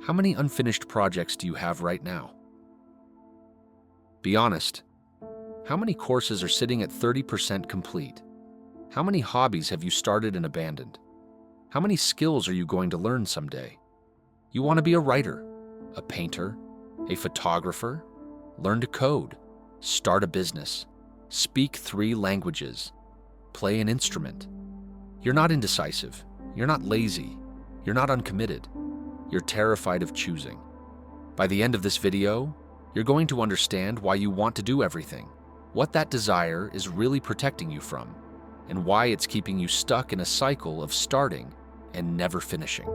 How many unfinished projects do you have right now? Be honest. How many courses are sitting at 30% complete? How many hobbies have you started and abandoned? How many skills are you going to learn someday? You want to be a writer, a painter, a photographer, learn to code, start a business, speak 3 languages, play an instrument. You're not indecisive. You're not lazy. You're not uncommitted. You're terrified of choosing. By the end of this video, you're going to understand why you want to do everything, what that desire is really protecting you from, and why it's keeping you stuck in a cycle of starting and never finishing.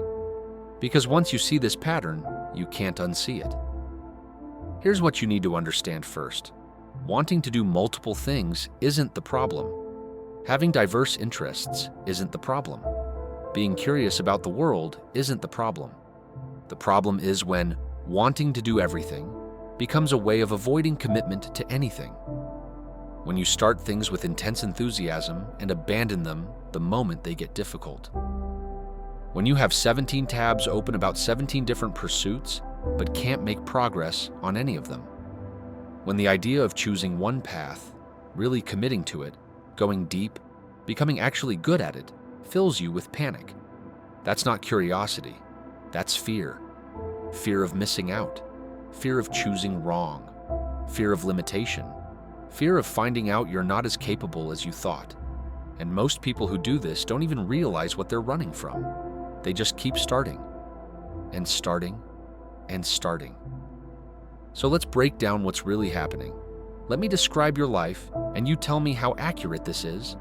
Because once you see this pattern, you can't unsee it. Here's what you need to understand first. Wanting to do multiple things isn't the problem. Having diverse interests isn't the problem. Being curious about the world isn't the problem. The problem is when wanting to do everything becomes a way of avoiding commitment to anything. When you start things with intense enthusiasm and abandon them the moment they get difficult. When you have 17 tabs open about 17 different pursuits, but can't make progress on any of them. When the idea of choosing one path, really committing to it, going deep, becoming actually good at it, fills you with panic. That's not curiosity. That's fear. Fear of missing out. Fear of choosing wrong. Fear of limitation. Fear of finding out you're not as capable as you thought. And most people who do this don't even realize what they're running from. They just keep starting and starting and starting. So let's break down what's really happening. Let me describe your life, and you tell me how accurate this is.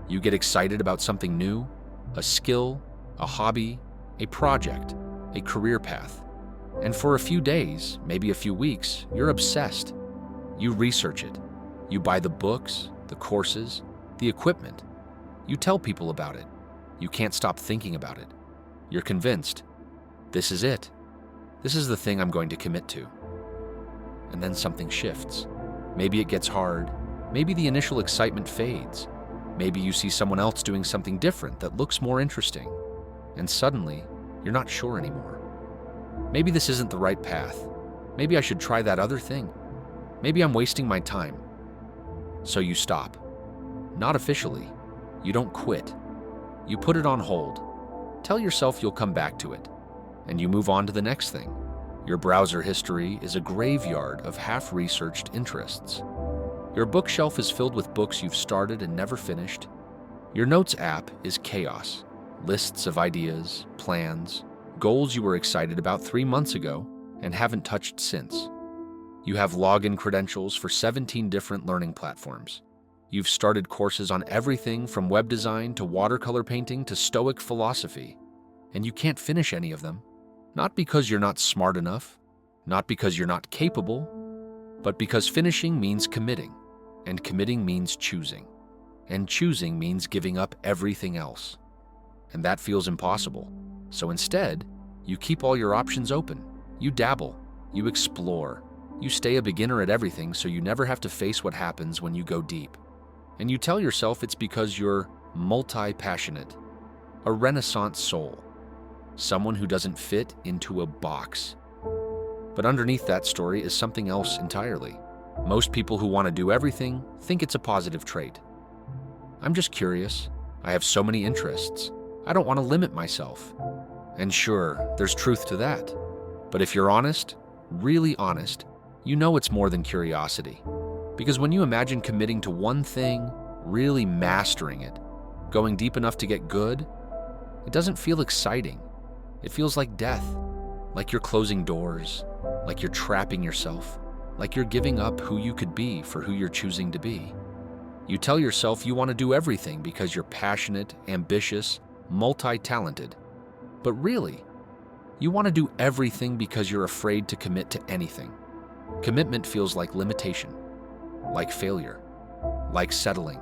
You get excited about something new, a skill, a hobby, a project, a career path. And for a few days, maybe a few weeks, you're obsessed. You research it. You buy the books, the courses, the equipment. You tell people about it. You can't stop thinking about it. You're convinced. This is it. This is the thing I'm going to commit to. And then something shifts. Maybe it gets hard. Maybe the initial excitement fades. Maybe you see someone else doing something different that looks more interesting. And suddenly, you're not sure anymore. Maybe this isn't the right path. Maybe I should try that other thing. Maybe I'm wasting my time. So you stop. Not officially. You don't quit. You put it on hold. Tell yourself you'll come back to it. And you move on to the next thing. Your browser history is a graveyard of half-researched interests. Your bookshelf is filled with books you've started and never finished. Your notes app is chaos. Lists of ideas, plans, goals you were excited about 3 months ago and haven't touched since. You have login credentials for 17 different learning platforms. You've started courses on everything from web design to watercolor painting to Stoic philosophy, and you can't finish any of them. Not because you're not smart enough, not because you're not capable, but because finishing means committing, and committing means choosing, and choosing means giving up everything else. And that feels impossible. So instead, you keep all your options open. You dabble, you explore, you stay a beginner at everything so you never have to face what happens when you go deep. And you tell yourself it's because you're multi-passionate, a renaissance soul, someone who doesn't fit into a box. But underneath that story is something else entirely. Most people who want to do everything think it's a positive trait. I'm just curious. I have so many interests. I don't want to limit myself. And sure, there's truth to that. But if you're honest, really honest, you know it's more than curiosity. Because when you imagine committing to one thing, really mastering it, going deep enough to get good, it doesn't feel exciting. It feels like death, like you're closing doors, like you're trapping yourself, like you're giving up who you could be for who you're choosing to be. You tell yourself you want to do everything because you're passionate, ambitious, multi-talented. But really, you want to do everything because you're afraid to commit to anything. Commitment feels like limitation, like failure, like settling.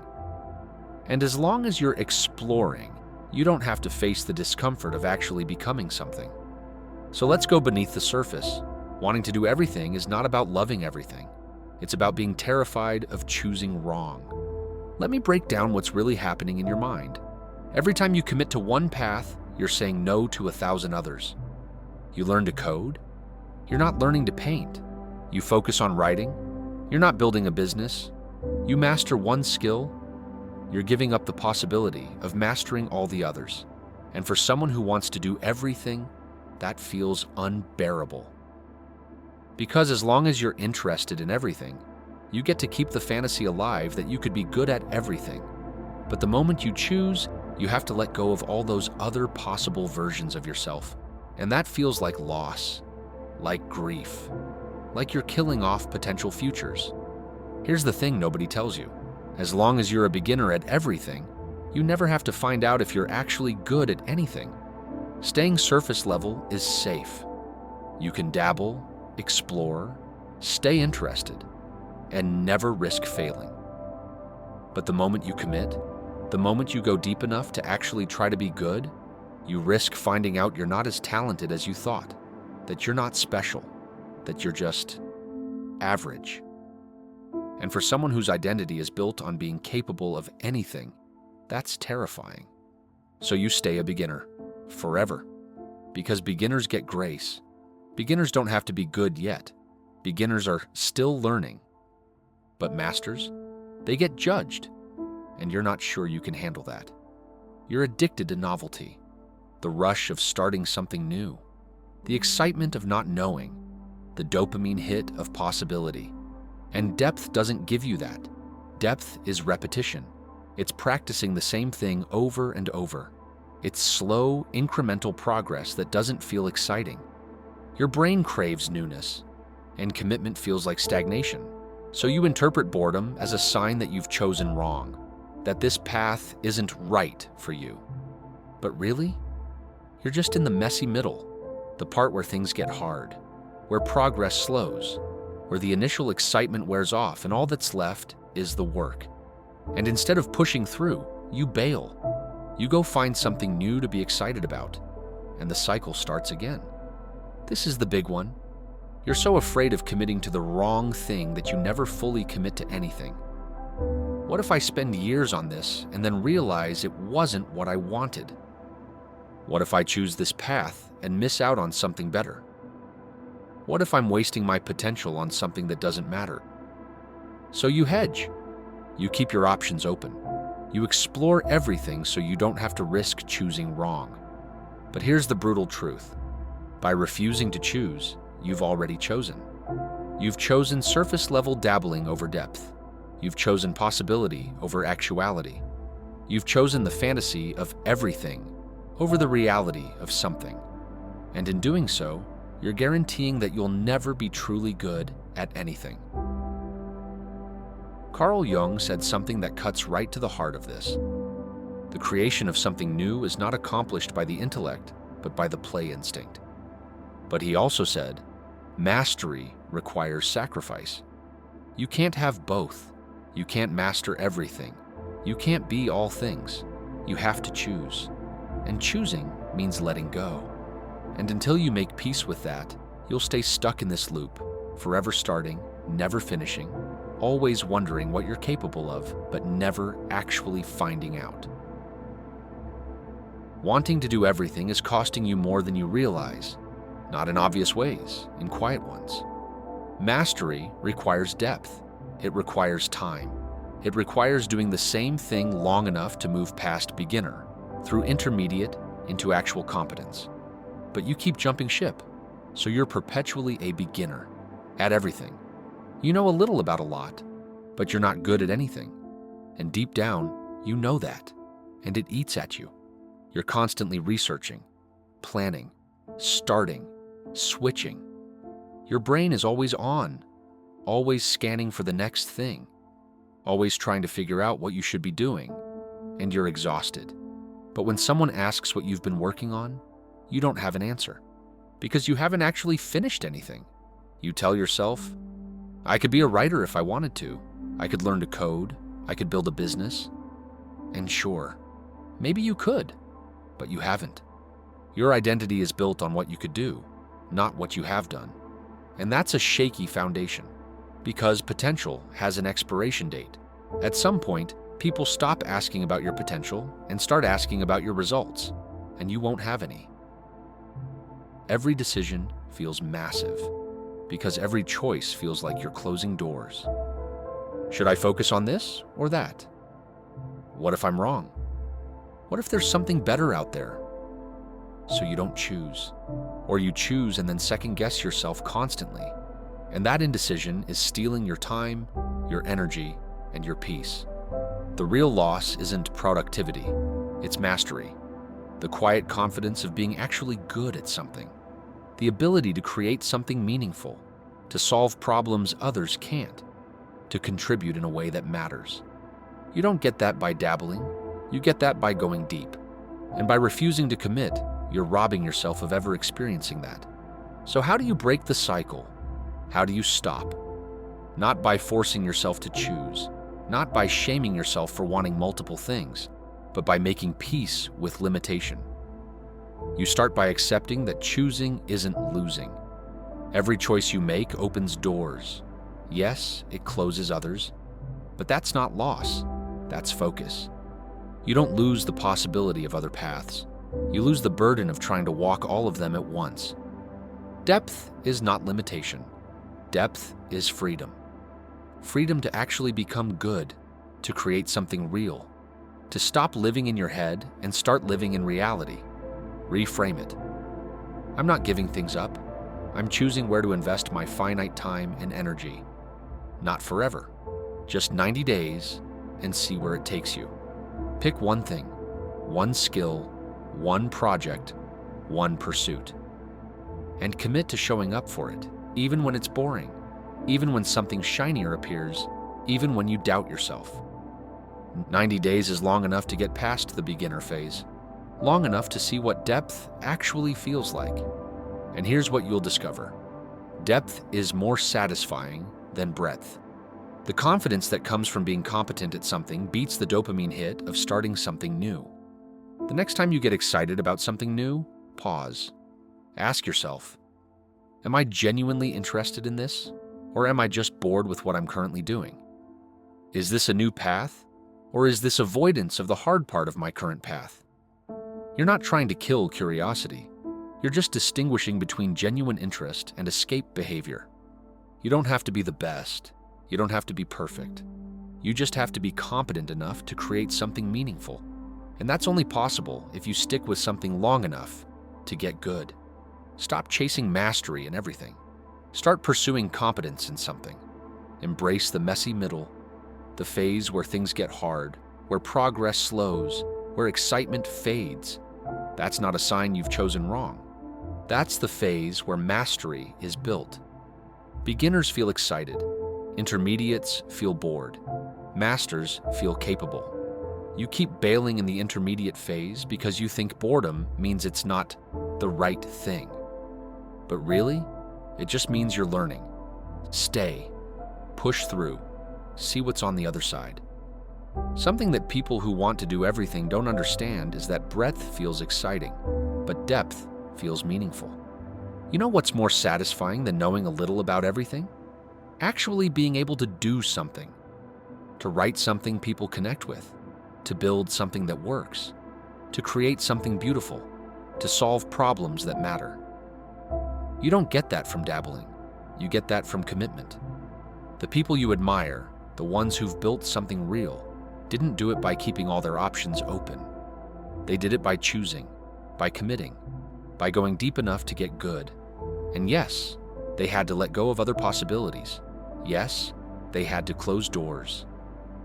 And as long as you're exploring, you don't have to face the discomfort of actually becoming something. So let's go beneath the surface. Wanting to do everything is not about loving everything. It's about being terrified of choosing wrong. Let me break down what's really happening in your mind. Every time you commit to one path, you're saying no to 1,000 others. You learn to code? You're not learning to paint. You focus on writing? You're not building a business. You master one skill? You're giving up the possibility of mastering all the others. And for someone who wants to do everything, that feels unbearable. Because as long as you're interested in everything, you get to keep the fantasy alive that you could be good at everything. But the moment you choose, you have to let go of all those other possible versions of yourself. And that feels like loss, like grief, like you're killing off potential futures. Here's the thing nobody tells you. As long as you're a beginner at everything, you never have to find out if you're actually good at anything. Staying surface level is safe. You can dabble, explore, stay interested, and never risk failing. But the moment you commit, the moment you go deep enough to actually try to be good, you risk finding out you're not as talented as you thought, that you're not special, that you're just average. And for someone whose identity is built on being capable of anything, that's terrifying. So you stay a beginner, forever. Because beginners get grace. Beginners don't have to be good yet. Beginners are still learning. But masters, they get judged, and you're not sure you can handle that. You're addicted to novelty, the rush of starting something new, the excitement of not knowing, the dopamine hit of possibility. And depth doesn't give you that. Depth is repetition. It's practicing the same thing over and over. It's slow, incremental progress that doesn't feel exciting. Your brain craves newness, and commitment feels like stagnation. So you interpret boredom as a sign that you've chosen wrong, that this path isn't right for you. But really, you're just in the messy middle, the part where things get hard, where progress slows, where the initial excitement wears off and all that's left is the work. And instead of pushing through, you bail. You go find something new to be excited about, and the cycle starts again. This is the big one. You're so afraid of committing to the wrong thing that you never fully commit to anything. What if I spend years on this and then realize it wasn't what I wanted? What if I choose this path and miss out on something better? What if I'm wasting my potential on something that doesn't matter? So you hedge. You keep your options open. You explore everything so you don't have to risk choosing wrong. But here's the brutal truth. By refusing to choose, you've already chosen. You've chosen surface-level dabbling over depth. You've chosen possibility over actuality. You've chosen the fantasy of everything over the reality of something. And in doing so, you're guaranteeing that you'll never be truly good at anything. Carl Jung said something that cuts right to the heart of this. The creation of something new is not accomplished by the intellect, but by the play instinct. But he also said, mastery requires sacrifice. You can't have both. You can't master everything. You can't be all things. You have to choose. And choosing means letting go. And until you make peace with that, you'll stay stuck in this loop, forever starting, never finishing, always wondering what you're capable of, but never actually finding out. Wanting to do everything is costing you more than you realize, not in obvious ways, in quiet ones. Mastery requires depth. It requires time. It requires doing the same thing long enough to move past beginner, through intermediate into actual competence. But you keep jumping ship, so you're perpetually a beginner at everything. You know a little about a lot, but you're not good at anything. And deep down, you know that, and it eats at you. You're constantly researching, planning, starting, switching. Your brain is always on, always scanning for the next thing, always trying to figure out what you should be doing, and you're exhausted. But when someone asks what you've been working on, you don't have an answer, because you haven't actually finished anything. You tell yourself, I could be a writer if I wanted to. I could learn to code. I could build a business. And sure, maybe you could, but you haven't. Your identity is built on what you could do, not what you have done. And that's a shaky foundation, because potential has an expiration date. At some point, people stop asking about your potential and start asking about your results, and you won't have any. Every decision feels massive because every choice feels like you're closing doors. Should I focus on this or that? What if I'm wrong? What if there's something better out there? So you don't choose, or you choose and then second guess yourself constantly. And that indecision is stealing your time, your energy, and your peace. The real loss isn't productivity, it's mastery. The quiet confidence of being actually good at something. The ability to create something meaningful, to solve problems others can't, to contribute in a way that matters. You don't get that by dabbling, you get that by going deep. And by refusing to commit, you're robbing yourself of ever experiencing that. So how do you break the cycle? How do you stop? Not by forcing yourself to choose, not by shaming yourself for wanting multiple things, but by making peace with limitation. You start by accepting that choosing isn't losing. Every choice you make opens doors. Yes, it closes others, but that's not loss, that's focus. You don't lose the possibility of other paths. You lose the burden of trying to walk all of them at once. Depth is not limitation. Depth is freedom. Freedom to actually become good, to create something real, to stop living in your head and start living in reality. Reframe it. I'm not giving things up. I'm choosing where to invest my finite time and energy. Not forever. Just 90 days and see where it takes you. Pick one thing, one skill, one project, one pursuit. And commit to showing up for it, even when it's boring, even when something shinier appears, even when you doubt yourself. 90 days is long enough to get past the beginner phase, long enough to see what depth actually feels like. And here's what you'll discover. Depth is more satisfying than breadth. The confidence that comes from being competent at something beats the dopamine hit of starting something new. The next time you get excited about something new, pause. Ask yourself, am I genuinely interested in this? Or am I just bored with what I'm currently doing? Is this a new path? Or is this avoidance of the hard part of my current path? You're not trying to kill curiosity. You're just distinguishing between genuine interest and escape behavior. You don't have to be the best. You don't have to be perfect. You just have to be competent enough to create something meaningful. And that's only possible if you stick with something long enough to get good. Stop chasing mastery in everything. Start pursuing competence in something. Embrace the messy middle, the phase where things get hard, where progress slows, where excitement fades. That's not a sign you've chosen wrong. That's the phase where mastery is built. Beginners feel excited. Intermediates feel bored. Masters feel capable. You keep bailing in the intermediate phase because you think boredom means it's not the right thing. But really, it just means you're learning. Stay. Push through. See what's on the other side. Something that people who want to do everything don't understand is that breadth feels exciting, but depth feels meaningful. You know what's more satisfying than knowing a little about everything? Actually being able to do something. To write something people connect with. To build something that works. To create something beautiful. To solve problems that matter. You don't get that from dabbling. You get that from commitment. The people you admire, the ones who've built something real, didn't do it by keeping all their options open. They did it by choosing, by committing, by going deep enough to get good. And yes, they had to let go of other possibilities. Yes, they had to close doors.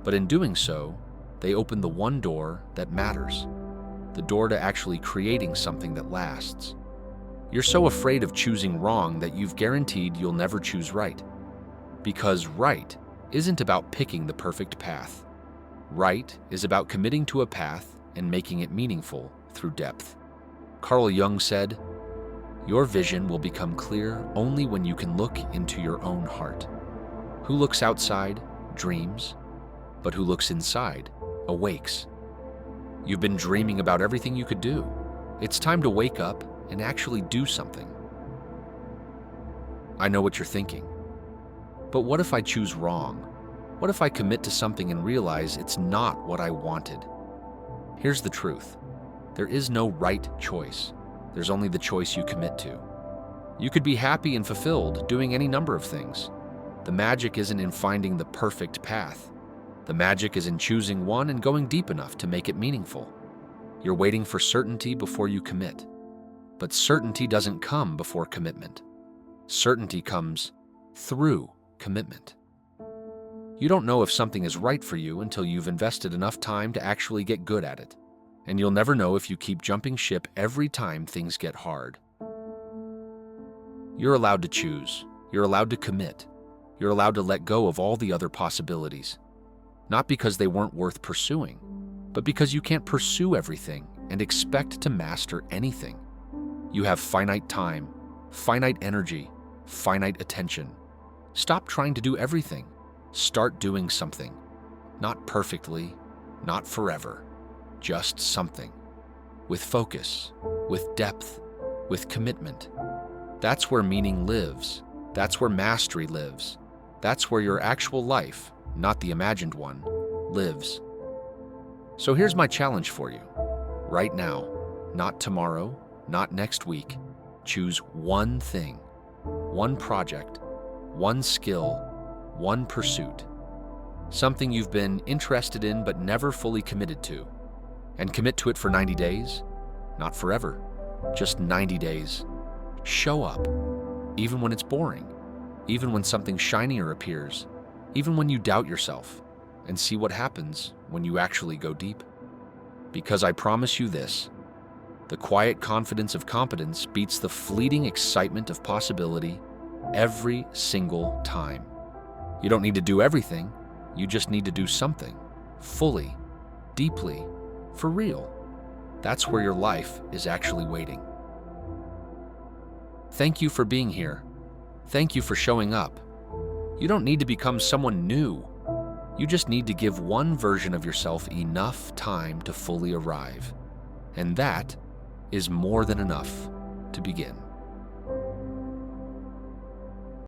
But in doing so, they opened the one door that matters, the door to actually creating something that lasts. You're so afraid of choosing wrong that you've guaranteed you'll never choose right. Because right isn't about picking the perfect path. Right is about committing to a path and making it meaningful through depth. Carl Jung said, "Your vision will become clear only when you can look into your own heart. Who looks outside dreams, but who looks inside awakes." You've been dreaming about everything you could do. It's time to wake up and actually do something. I know what you're thinking. But what if I choose wrong? What if I commit to something and realize it's not what I wanted? Here's the truth. There is no right choice. There's only the choice you commit to. You could be happy and fulfilled doing any number of things. The magic isn't in finding the perfect path. The magic is in choosing one and going deep enough to make it meaningful. You're waiting for certainty before you commit. But certainty doesn't come before commitment. Certainty comes through commitment. You don't know if something is right for you until you've invested enough time to actually get good at it. And you'll never know if you keep jumping ship every time things get hard. You're allowed to choose. You're allowed to commit. You're allowed to let go of all the other possibilities. Not because they weren't worth pursuing, but because you can't pursue everything and expect to master anything. You have finite time, finite energy, finite attention. Stop trying to do everything. Start doing something. Not perfectly, not forever, just something. With focus, with depth, with commitment. That's where meaning lives. That's where mastery lives. That's where your actual life, not the imagined one, lives. So here's my challenge for you. Right now, not tomorrow, not next week, choose one thing, one project, one skill, one pursuit. Something you've been interested in but never fully committed to. And commit to it for 90 days, not forever, just 90 days. Show up, even when it's boring, even when something shinier appears, even when you doubt yourself, and see what happens when you actually go deep. Because I promise you this, the quiet confidence of competence beats the fleeting excitement of possibility every single time. You don't need to do everything, you just need to do something, fully, deeply, for real. That's where your life is actually waiting. Thank you for being here. Thank you for showing up. You don't need to become someone new. You just need to give one version of yourself enough time to fully arrive. And that is more than enough to begin.